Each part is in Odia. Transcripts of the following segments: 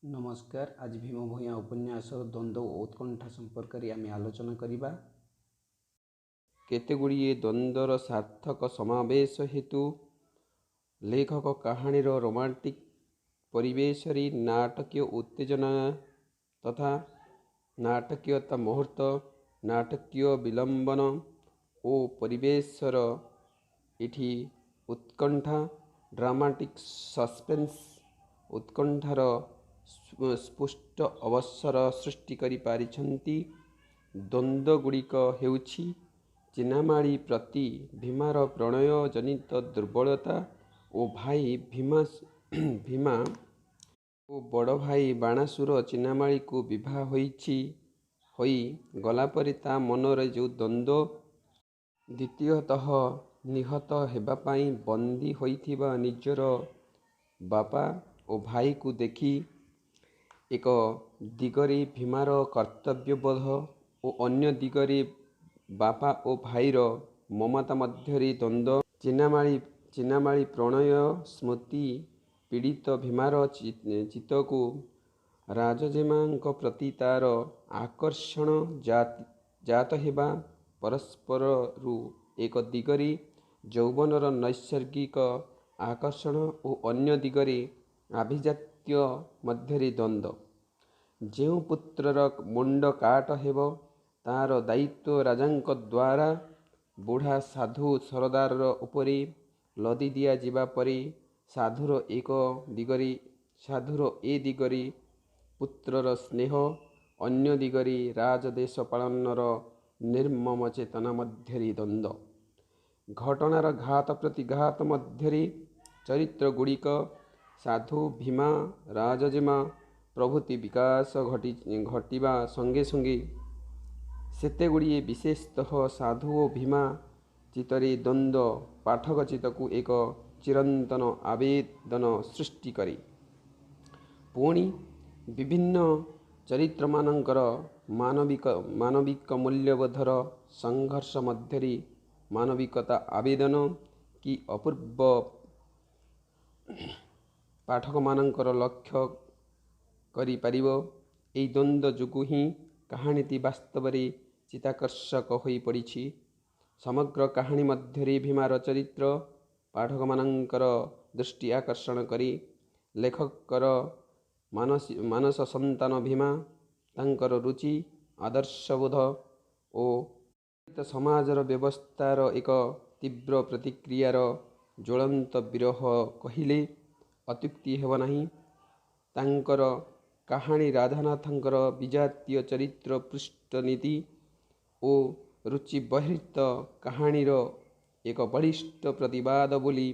नमस्कार। आज भीम भूया उपन्यास द्वंद्व ओ उत्कंठा संपर्क में आम आलोचना करवा। केतेगुड़िए द्वंद्वर सार्थक समावेश हेतु लेखक कहानीर रोमांटिक परिवेश नाटकीय उत्तेजना तथा नाटकीयता मुहूर्त नाटकीय विलंबन और परिवेशर इठी उत्कंठा ड्रामाटिक सस्पेंस उत्कंठार स्पुष्ट अवसर सृष्टि करि पारिछन्ति। द्वंद्वगुड़िक हेउछि चिनामाड़ी प्रति भीमार प्रणय जनित दुर्बलता और भाई भीमा और बड़ भाई बाणासुर चिनामाड़ी को विवाह होई गलापरि ता मनरे जो द्वंद्व, द्वितीयतः निहत हेबापाई बंदी होइथिबा निजर बापा और भाई को देखि एक दिगरे भीमार कर्तव्यबोध और अन्य दिगरे बापा और भाईर ममता मध्यरे द्वंद्व। चिनामाड़ी प्रणय स्मृति पीड़ित भीमार चित्तको राजजेमांक प्रति तार आकर्षण जात हेबा परस्पररू एक दिगरे यौवनर नैसर्गिक आकर्षण और अन्य दिगरे आभिजात्य मध्यरे द्वंद्व। जो पुत्रर मुंड काट हेब तार दायित्व राजांक द्वारा बुढ़ा साधु सरदार उपरे लदी दिया जिबा परे साधुर ए दिगरे पुत्रर स्नेह अन्य दिगरे राजदेश पालनर निर्मम चेतना मध्यरे द्वंद्व। घटनार घात प्रतिघात मध्यरे चरित्र गुड़िक साधु भीमा राजजेमा प्रभृति विकास घटिबा संगे संगे सेतेगुड़िए विशेषतः साधु और भीमा चित्तरे द्वंद्व पाठक चित्तकु एक चिरंतन आवेदन सृष्टि करे। पुणी विभिन्न चरित्रमानंकर मानविक मूल्यबोधर संघर्ष मध्यरे मानविकता आवेदन की अपूर्व पाठक मानंकर लक्ष्य करि पारिबो। एई द्वंद्व जोगु ही कहानीटी वास्तव में चित्ताकर्षक होई पड़िछि। समग्र कहानी मध्यरे भीमार चरित्र पाठक मानंकर दृष्टि आकर्षण करी लेखकर मानस संतान भीमा तांकर रुचि आदर्शबोध और समाजर व्यवस्थार एक तीव्र प्रतिक्रियार ज्वलंत विरह कहिले अत्युक्ति हेब नाही। तांकर कहानी राधानाथंकर विजातीय चरित्र पृष्ठनीति और रुचि बहिर्त कहानीर एक बलिष्ठ प्रतिवाद बोली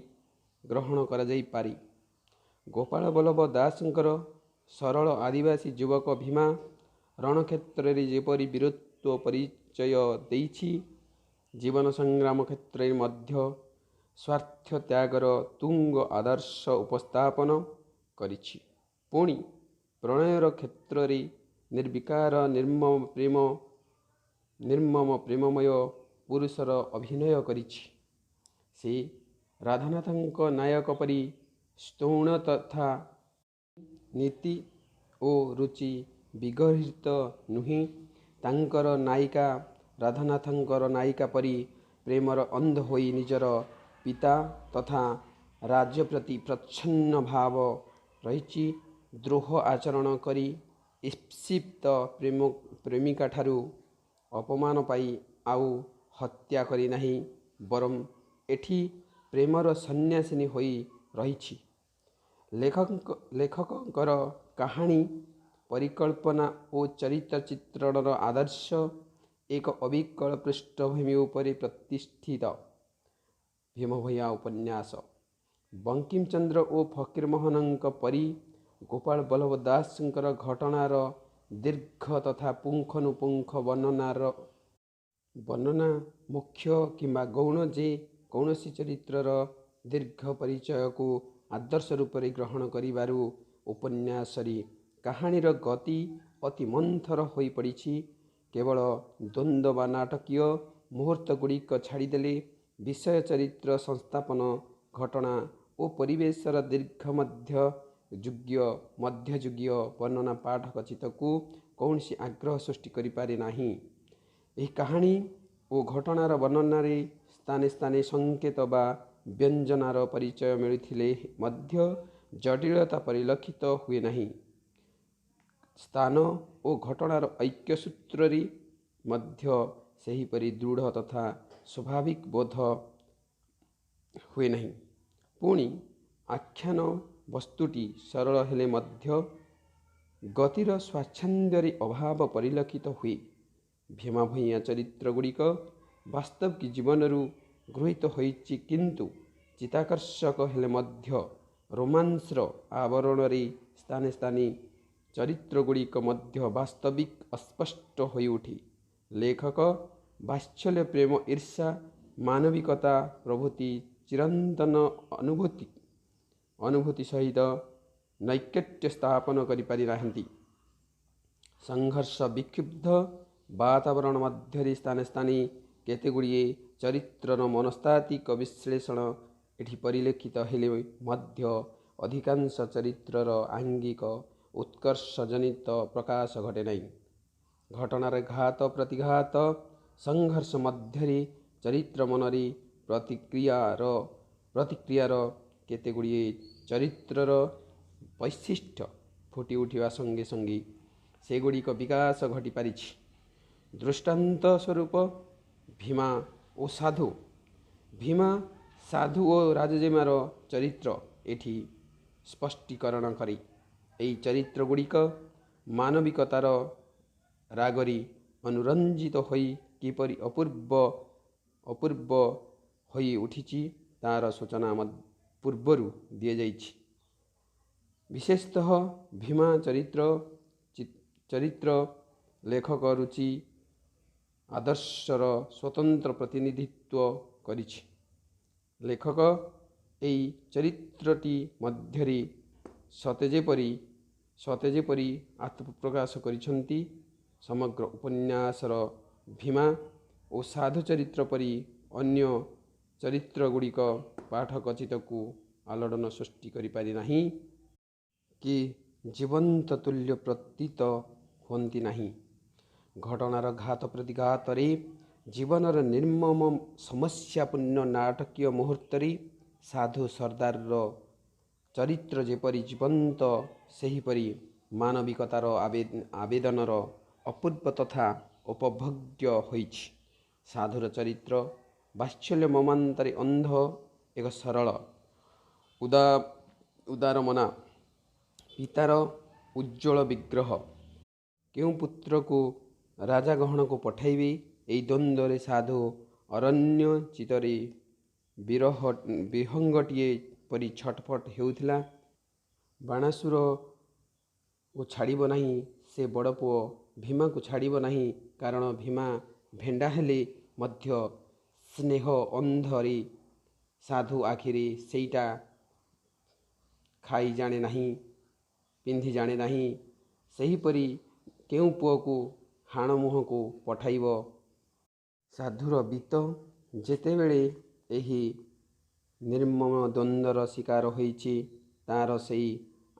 ग्रहण करा जाई पारी। गोपाल बल्लभ दासंकर सरल आदिवासी युवक भीमा रणक्षेत्र रे जेपरि वीरत्व परिचय देइछि जीवन संग्राम क्षेत्र मध्य स्वार्थ त्यागर तुंग आदर्श उपस्थापन करिछि। पुणी प्रणयर क्षेत्र रे निर्विकार निर्मम प्रेममय पुरुषर अभिनय करिछि। से राधानाथंक नायक परि स्थूण तथा नीति और रुचि विगर्हित नुहि। तांकर नायिका राधानाथंकर नायिका परि प्रेमर अंध होई निजर पिता तथा राज्य प्रति प्रच्छन्न भाव रहिछि। द्रोह आचरण करी ईप्सित प्रेमिका ठारू अपमान पाई आउ हत्या करी नहीं बरम एठी प्रेमर सन्यासिनी होई रहिछि। लेखकंकर कहानी परिकल्पना और चरित्र चित्रणर आदर्श एक अविकल पृष्ठभूमि उपरे प्रतिष्ठित। भीम भूया उपन्यास बंकिम चंद्र और फकीर मोहनंक परी गोपाल बल्लभ दासंकर घटनार दीर्घ तथा पुंखानुपुंख वर्णना मुख्य किंबा गौण जे कौनसी चरित्रर दीर्घ परिचय को आदर्श रूप से ग्रहण करिबारु उपन्यासरी कहानीर गति अति मंथर होई पड़िछि। केवल द्वंद्व बा नाटकीय मुहूर्त गुड़िक छाड़देले विषय चरित्र संस्थापन घटना और परिवेशर दीर्घ मध्य ଯୁଗ୍ୟ ମଧ୍ୟଯୁଗୀୟ ବର୍ଣ୍ଣନା ପାଠକ ଚିତ୍ତକୁ କୌଣସି ଆଗ୍ରହ ସୃଷ୍ଟି କରିପାରେ ନାହିଁ। ଏହି କାହାଣୀ ଓ ଘଟଣାର ବର୍ଣ୍ଣନାରେ ସ୍ଥାନେ ସ୍ଥାନେ ସଂକେତ ବା ବ୍ୟଞ୍ଜନାର ପରିଚୟ ମିଳିଥିଲେ ମଧ୍ୟ ଜଟିଳତା ପରିଲକ୍ଷିତ ହୁଏ ନାହିଁ। ସ୍ଥାନ ଓ ଘଟଣାର ଐକ୍ୟ ସୂତ୍ରରେ ମଧ୍ୟ ସେହିପରି ଦୃଢ଼ ତଥା ସ୍ୱାଭାବିକ ବୋଧ ହୁଏ ନାହିଁ। ପୁଣି ଆଖ୍ୟାନ ବସ୍ତୁଟି ସରଳ ହେଲେ ମଧ୍ୟ ଗତିର ସ୍ୱାଚ୍ଛନ୍ଦ୍ୟରେ ଅଭାବ ପରିଲକ୍ଷିତ ହୁଏ। ଭୀମା ଭୂୟାଁ ଚରିତ୍ର ଗୁଡ଼ିକ ବାସ୍ତବିକ ଜୀବନରୁ ଗୃହୀତ ହୋଇଛି, କିନ୍ତୁ ଚିତ୍ତାକର୍ଷକ ହେଲେ ମଧ୍ୟ ରୋମାନ୍ସର ଆବରଣରେ ସ୍ଥାନେ ସ୍ଥାନେ ଚରିତ୍ରଗୁଡ଼ିକ ମଧ୍ୟ ବାସ୍ତବିକ ଅସ୍ପଷ୍ଟ ହୋଇଉଠେ। ଲେଖକ ବାତ୍ସଲ୍ୟ, ପ୍ରେମ, ଈର୍ଷା, ମାନବିକତା ପ୍ରଭୃତି ଚିରନ୍ତନ ଅନୁଭୂତି ସହିତ ନୈକଟ୍ୟ ସ୍ଥାପନ କରିପାରି ନାହାନ୍ତି। ସଂଘର୍ଷ ବିକ୍ଷୁବ୍ଧ ବାତାବରଣ ମଧ୍ୟରେ ସ୍ଥାନେ ସ୍ଥାନେ କେତେଗୁଡ଼ିଏ ଚରିତ୍ରର ମନସ୍ତାତ୍ତ୍ୱିକ ବିଶ୍ଳେଷଣ ଏଠି ପରିଲକ୍ଷିତ ହେଲେ ମଧ୍ୟ ଅଧିକାଂଶ ଚରିତ୍ରର ଆଙ୍ଗିକ ଉତ୍କର୍ଷଜନିତ ପ୍ରକାଶ ଘଟେ ନାହିଁ। ଘଟଣାର ଘାତ ପ୍ରତିଘାତ ସଂଘର୍ଷ ମଧ୍ୟରେ ଚରିତ୍ର ମନରେ ପ୍ରତିକ୍ରିୟାର କେତେଗୁଡ଼ିଏ ଚରିତ୍ରର ବୈଶିଷ୍ଟ୍ୟ ଫୁଟି ଉଠିବା ସଙ୍ଗେ ସଙ୍ଗେ ସେଗୁଡ଼ିକ ବିକାଶ ଘଟିପାରିଛି। ଦୃଷ୍ଟାନ୍ତ ସ୍ୱରୂପ ଭୀମା ଓ ସାଧୁ। ଭୀମା, ସାଧୁ ଓ ରାଜଜେମାର ଚରିତ୍ର ଏଠି ସ୍ପଷ୍ଟୀକରଣ କରେ। ଏହି ଚରିତ୍ରଗୁଡ଼ିକ ମାନବିକତାର ରାଗରେ ଅନୁରଞ୍ଜିତ ହୋଇ କିପରି ଅପୂର୍ବ ହୋଇ ଉଠିଛି ତାର ସୂଚନା ପୂର୍ବରୁ ଦିଆଯାଇଛି। ବିଶେଷତଃ ଭୀମା ଚରିତ୍ର ଲେଖକ ରୁଚି ଆଦର୍ଶର ସ୍ୱତନ୍ତ୍ର ପ୍ରତିନିଧିତ୍ୱ କରିଛି। ଲେଖକ ଏହି ଚରିତ୍ରଟି ମଧ୍ୟରେ ସତେଯେପରି ଆତ୍ମପ୍ରକାଶ କରିଛନ୍ତି। ସମଗ୍ର ଉପନ୍ୟାସର ଭୀମା ଓ ସାଧୁ ଚରିତ୍ର ପରି ଅନ୍ୟ ଚରିତ୍ରଗୁଡ଼ିକ ପାଠକ ଚିତ୍ତକୁ ଆଲୋଡ଼ନ ସୃଷ୍ଟି କରିପାରି ନାହିଁ କି ଜୀବନ୍ତ ତୁଲ୍ୟ ପ୍ରତୀତ ହୁଅନ୍ତି ନାହିଁ। ଘଟଣାର ଘାତ ପ୍ରତିଘାତରେ ଜୀବନର ନିର୍ମମ ସମସ୍ୟାପୂର୍ଣ୍ଣ ନାଟକୀୟ ମୁହୂର୍ତ୍ତରେ ସାଧୁ ସର୍ଦ୍ଦାରର ଚରିତ୍ର ଯେପରି ଜୀବନ୍ତ, ସେହିପରି ମାନବିକତାର ଆବେଦନର ଅପୂର୍ବ ତଥା ଉପଭୋଗ୍ୟ ହୋଇଛି। ସାଧୁର ଚରିତ୍ର ବାତ୍ସଲ୍ୟ ମମତାରେ ଅନ୍ଧ, ଏକ ସରଳ ଉଦାରମନା ପିତାର ଉଜ୍ଜ୍ୱଳ ବିଗ୍ରହ। କେଉଁ ପୁତ୍ରକୁ ରାଜଗହଣକୁ ପଠାଇବେ, ଏହି ଦ୍ୱନ୍ଦ୍ୱରେ ସାଧୁ ଅରଣ୍ୟ ଚିତ୍ତରେ ବିହଙ୍ଗଟିଏ ପରି ଛଟପଟ ହେଉଥିଲା। ବାଣାସୁରକୁ ଛାଡ଼ିବ ନାହିଁ, ସେ ବଡ଼ ପୁଅ ଭୀମାକୁ ଛାଡ଼ିବ ନାହିଁ। କାରଣ ଭୀମା ଭେଣ୍ଡା ହେଲେ ମଧ୍ୟ ସ୍ନେହ ଅନ୍ଧରେ ସାଧୁ ଆଖିରେ ସେଇଟା ଖାଇ ଜାଣେ ନାହିଁ, ପିନ୍ଧି ଜାଣେ ନାହିଁ। ସେହିପରି କେଉଁ ପୁଅକୁ ହାଣ ମୁହଁକୁ ପଠାଇବ? ସାଧୁର ବିତ୍ତ ଯେତେବେଳେ ଏହି ନିର୍ମମ ଦ୍ୱନ୍ଦ୍ୱର ଶିକାର ହୋଇଛି, ତାର ସେଇ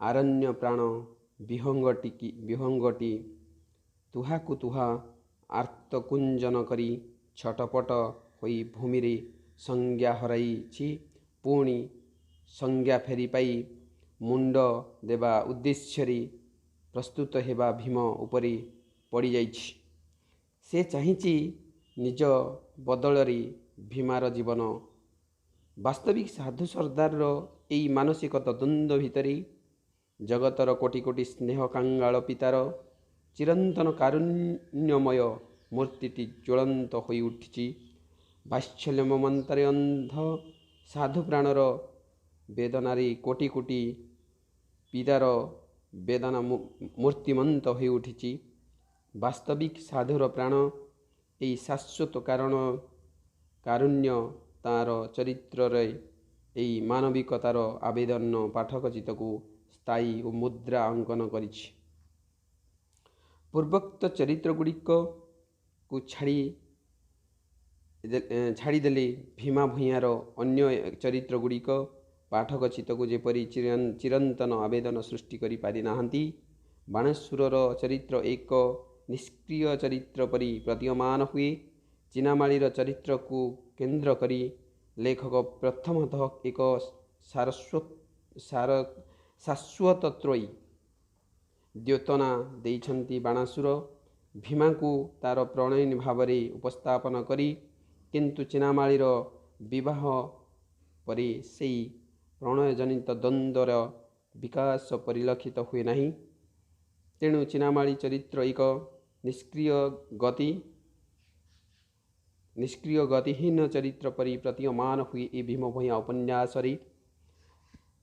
ଆରଣ୍ୟ ପ୍ରାଣ ବିହଙ୍ଗଟି ତୁହାକୁ ତୁହା ଆର୍ତ୍ତକୁଞ୍ଜନ କରି ଛଟପଟ ହୋଇ ଭୂମିରେ ସଂଜ୍ଞା ହରାଇଛି। ପୁଣି ସଂଜ୍ଞା ଫେରି ପାଇ ମୁଣ୍ଡ ଦେବା ଉଦ୍ଦେଶ୍ୟରେ ପ୍ରସ୍ତୁତ ହେବା ଭୀମ ଉପରେ ପଡ଼ିଯାଇଛି। ସେ ଚାହିଁଛି ନିଜ ବଦଳରେ ଭୀମାର ଜୀବନ। ବାସ୍ତବିକ ସାଧୁ ସର୍ଦ୍ଦାରର ଏହି ମାନସିକ ଦ୍ୱନ୍ଦ୍ୱ ଭିତରେ ଜଗତର କୋଟି କୋଟି ସ୍ନେହ କାଙ୍ଗାଳ ପିତାର ଚିରନ୍ତନ କାରୁଣ୍ୟମୟ ମୂର୍ତ୍ତିଟି ଜ୍ୱଳନ୍ତ ହୋଇ ଉଠିଛି। ବାତ୍ସଲ୍ୟ ମମତାରେ ଅନ୍ଧ ସାଧୁ ପ୍ରାଣର ବେଦନାରେ କୋଟି କୋଟି ପିତାର ବେଦନା ମୂର୍ତ୍ତିମନ୍ତ ହୋଇ ଉଠିଛି। ବାସ୍ତବିକ ସାଧୁର ପ୍ରାଣ ଏହି ଶାଶ୍ୱତ କାରୁଣ୍ୟ ତାର ଚରିତ୍ରରେ ଏହି ମାନବିକତାର ଆବେଦନ ପାଠକ ଚିତ୍ତକୁ ସ୍ଥାୟୀ ଓ ମୁଦ୍ରା ଅଙ୍କନ କରିଛି। ପୂର୍ବୋକ୍ତ ଚରିତ୍ରଗୁଡ଼ିକକୁ ଛାଡ଼ିଦେଲେ ଭୀମା ଭୂୟାଁର ଅନ୍ୟ ଚରିତ୍ରଗୁଡ଼ିକ ପାଠକ ଚିତ୍ତକୁ ଯେପରି ଚିରନ୍ତନ ଆବେଦନ ସୃଷ୍ଟି କରିପାରି ନାହାନ୍ତି। ବାଣେଶ୍ୱରର ଚରିତ୍ର ଏକ ନିଷ୍କ୍ରିୟ ଚରିତ୍ର ପରି ପ୍ରତୀୟମାନ ହୁଏ। ଚିନାମାଳିର ଚରିତ୍ରକୁ କେନ୍ଦ୍ର କରି ଲେଖକ ପ୍ରଥମତଃ ଏକ ଶାଶ୍ୱତତ୍ରୟୀ ଦ୍ୟୋତନା ଦେଇଛନ୍ତି। ବାଣାସୁର ଭୀମାଙ୍କୁ ତାର ପ୍ରଣୟିନୀ ଭାବରେ ଉପସ୍ଥାପନ କରି, କିନ୍ତୁ ଚିନାମାଳିର ବିବାହ ପରେ ସେହି ପ୍ରଣୟଜନିତ ଦ୍ୱନ୍ଦ୍ୱର ବିକାଶ ପରିଲକ୍ଷିତ ହୁଏ ନାହିଁ। ତେଣୁ ଚିନାମାଳି ଚରିତ୍ର ଏକ ନିଷ୍କ୍ରିୟ ଗତିହୀନ ଚରିତ୍ର ପରି ପ୍ରତୀୟମାନ ହୁଏ। ଏ ଭୀମଭୂୟାଁ ଉପନ୍ୟାସରେ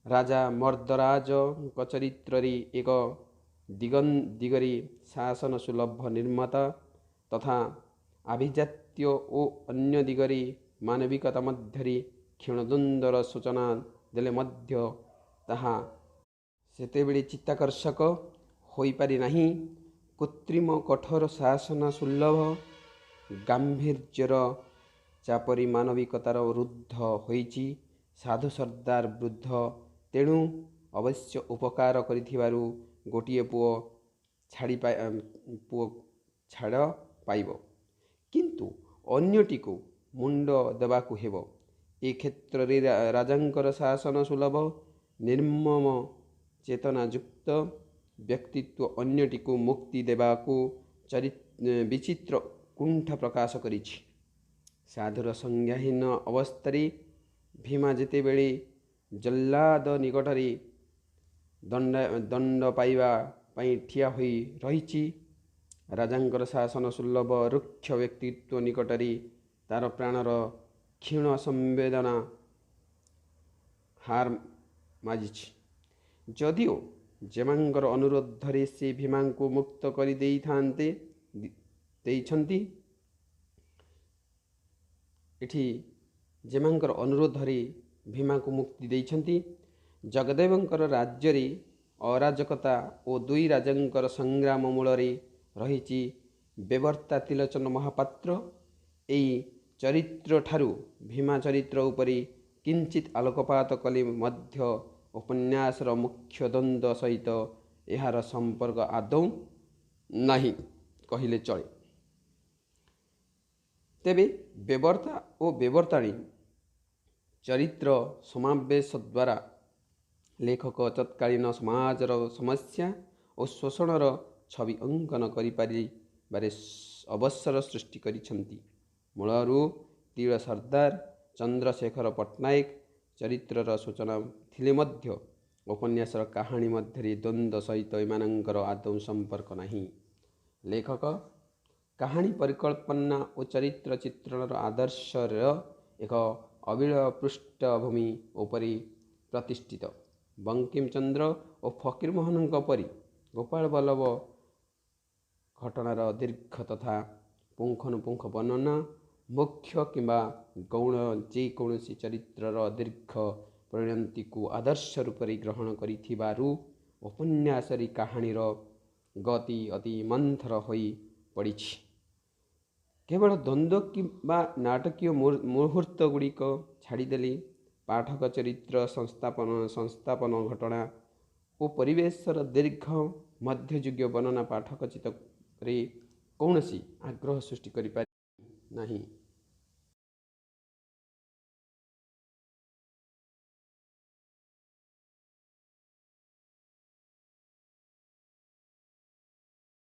ରାଜା ମର୍ଦ୍ଦରାଜଙ୍କ ଚରିତ୍ରରେ ଏକ ଦିଗରେ ଶାସନ ସୁଲଭ ନିର୍ମତା ତଥା ଆଭିଜାତ୍ୟ ଓ ଅନ୍ୟ ଦିଗରେ ମାନବିକତା ମଧ୍ୟରେ କ୍ଷୀଣଦ୍ୱନ୍ଦ୍ୱର ସୂଚନା ଦେଲେ ମଧ୍ୟ ତାହା ସେତେବେଳେ ଚିତ୍ତାକର୍ଷକ ହୋଇପାରେ ନାହିଁ। କୃତ୍ରିମ କଠୋର ଶାସନ ସୁଲଭ ଗାମ୍ଭୀର୍ଯ୍ୟର ଚାପରେ ମାନବିକତାର ରୁଦ୍ଧ ହୋଇଛି। ସାଧୁ ସର୍ଦ୍ଦାର ବୃଦ୍ଧ, ତେଣୁ ଅବଶ୍ୟ ଉପକାର କରିଥିବାରୁ ଗୋଟିଏ ପୁଅ ଛାଡ଼ ପାଇବ, କିନ୍ତୁ ଅନ୍ୟଟିକୁ ମୁଣ୍ଡ ଦେବାକୁ ହେବ। ଏ କ୍ଷେତ୍ରରେ ରାଜାଙ୍କର ଶାସନ ସୁଲଭ ନିର୍ମମ ଚେତନାଯୁକ୍ତ ବ୍ୟକ୍ତିତ୍ୱ ଅନ୍ୟଟିକୁ ମୁକ୍ତି ଦେବାକୁ ବିଚିତ୍ର କୁଣ୍ଠା ପ୍ରକାଶ କରିଛି। ସାଧୁର ସଂଜ୍ଞାହୀନ ଅବସ୍ଥାରେ ଭୀମା ଯେତେବେଳେ ଜଲ୍ଲାଦ ନିକଟରେ ଦଣ୍ଡ ପାଇବା ପାଇଁ ଠିଆ ହୋଇ ରହିଛି, ରାଜାଙ୍କର ଶାସନ ସୁଲଭ ରୁକ୍ଷ ବ୍ୟକ୍ତିତ୍ୱ ନିକଟରେ ତାର ପ୍ରାଣର କ୍ଷୀଣ ସମ୍ବେଦନା ହାର ମାଜିଛି। ଯଦିଓ ଜେମାଙ୍କର ଅନୁରୋଧରେ ସେ ଭୀମାଙ୍କୁ ମୁକ୍ତ କରି ଦେଇଛନ୍ତି, ଏଠି ଜେମାଙ୍କର ଅନୁରୋଧରେ ଭୀମାଙ୍କୁ ମୁକ୍ତି ଦେଇଛନ୍ତି। ଜଗଦେବଙ୍କର ରାଜ୍ୟରେ ଅରାଜକତା ଓ ଦୁଇ ରାଜାଙ୍କର ସଂଗ୍ରାମ ମୂଳରେ ରହିଛି ବେବର୍ତ୍ତା ତ୍ରିଲୋଚନ ମହାପାତ୍ର। ଏହି ଚରିତ୍ରଠାରୁ ଭୀମା ଚରିତ୍ର ଉପରେ କିଞ୍ଚିତ୍ ଆଲୋକପାତ କଲେ ମଧ୍ୟ ଉପନ୍ୟାସର ମୁଖ୍ୟ ଦ୍ୱନ୍ଦ୍ୱ ସହିତ ଏହାର ସମ୍ପର୍କ ଆଦୌ ନାହିଁ କହିଲେ ଚଳେ। ତେବେ ବେବର୍ତ୍ତା ଓ ବେବର୍ତ୍ତାଣୀ ଚରିତ୍ର ସମାବେଶ ଦ୍ୱାରା ଲେଖକ ତତ୍କାଳୀନ ସମାଜର ସମସ୍ୟା ଓ ଶୋଷଣର ଛବି ଅଙ୍କନ କରିପାରିବାରେ ଅବସର ସୃଷ୍ଟି କରିଛନ୍ତି। ମୂଳରୁ ତିଳ ସର୍ଦ୍ଦାର, ଚନ୍ଦ୍ରଶେଖର ପଟ୍ଟନାୟକ ଚରିତ୍ରର ସୂଚନା ଥିଲେ ମଧ୍ୟ ଉପନ୍ୟାସର କାହାଣୀ ମଧ୍ୟରେ ଦ୍ୱନ୍ଦ୍ୱ ସହିତ ଏମାନଙ୍କର ଆଦୌ ସମ୍ପର୍କ ନାହିଁ। ଲେଖକ କାହାଣୀ ପରିକଳ୍ପନା ଓ ଚରିତ୍ର ଚିତ୍ରଣର ଆଦର୍ଶର ଏକ ଅବିଳ ପୃଷ୍ଠଭୂମି ଉପରେ ପ୍ରତିଷ୍ଠିତ। ବଙ୍କିମଚନ୍ଦ୍ର ଓ ଫକୀରମୋହନଙ୍କ ପରି ଗୋପାଳ ବଲ୍ଲଭ ଘଟଣାର ଦୀର୍ଘ ତଥା ପୁଙ୍ଖାନୁପୁଙ୍ଖ ବର୍ଣ୍ଣନା, ମୁଖ୍ୟ କିମ୍ବା ଗୌଣ ଯେକୌଣସି ଚରିତ୍ରର ଦୀର୍ଘ ପରିଣତିକୁ ଆଦର୍ଶ ରୂପରେ ଗ୍ରହଣ କରିଥିବାରୁ ଉପନ୍ୟାସରେ କାହାଣୀର ଗତି ଅତି ମନ୍ଥର ହୋଇ ପଡ଼ିଛି। କେବଳ ଦ୍ୱନ୍ଦ୍ୱ କିମ୍ବା ନାଟକୀୟ ମୁହୂର୍ତ୍ତ ଗୁଡ଼ିକ ଛାଡ଼ିଦେଲେ ପାଠକ ଚରିତ୍ର ସଂସ୍ଥାପନ ଘଟଣା ଓ ପରିବେଶର ଦୀର୍ଘ ମଧ୍ୟଯୁଗୀୟ ବର୍ଣ୍ଣନା ପାଠକ ଚିତ୍ତରେ କୌଣସି ଆଗ୍ରହ ସୃଷ୍ଟି କରିପାରେ ନାହିଁ।